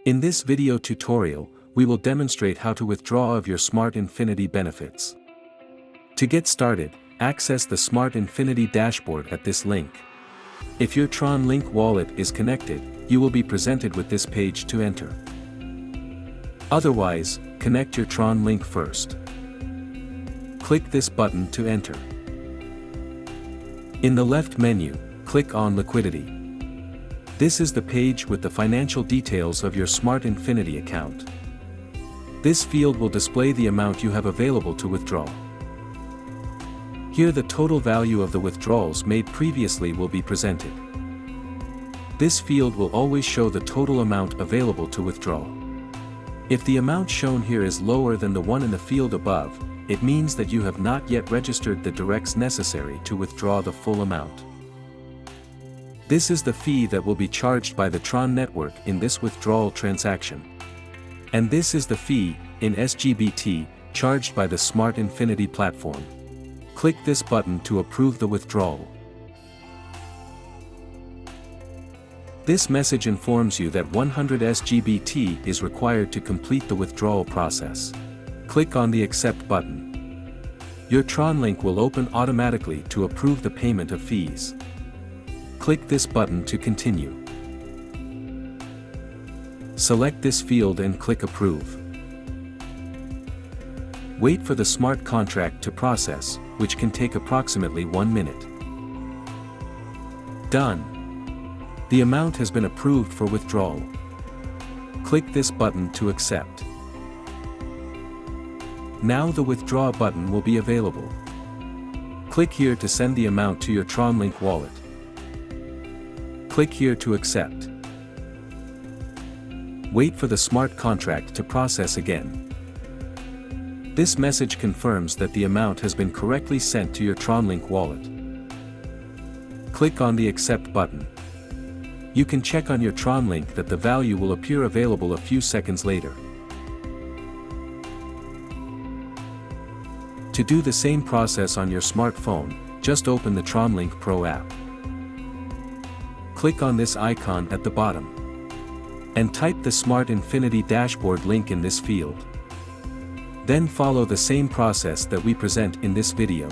In this video tutorial, we will demonstrate how to withdraw of your Smart Infinity benefits. To get started, access the Smart Infinity dashboard at this link. If your Tron Link wallet is connected, you will be presented with this page to enter. Otherwise, connect your Tron Link first. Click this button to enter. In the left menu, click on Liquidity. This is the page with the financial details of your Smart Infinity account. This field will display the amount you have available to withdraw. Here the total value of the withdrawals made previously will be presented. This field will always show the total amount available to withdraw. If the amount shown here is lower than the one in the field above, it means that you have not yet registered the directs necessary to withdraw the full amount. This is the fee that will be charged by the Tron network in this withdrawal transaction. And this is the fee, in SGBT, charged by the Smart Infinity platform. Click this button to approve the withdrawal. This message informs you that 100 SGBT is required to complete the withdrawal process. Click on the Accept button. Your Tron Link will open automatically to approve the payment of fees. Click this button to continue. Select this field and click Approve. Wait for the smart contract to process, which can take approximately 1 minute. Done. The amount has been approved for withdrawal. Click this button to accept. Now the Withdraw button will be available. Click here to send the amount to your Tron Link wallet. Click here to accept. Wait for the smart contract to process again. This message confirms that the amount has been correctly sent to your Tron Link wallet. Click on the Accept button. You can check on your Tron Link that the value will appear available a few seconds later. To do the same process on your smartphone, just open the Tron Link Pro app. Click on this icon at the bottom. And type the Smart Infinity dashboard link in this field. Then follow the same process that we present in this video.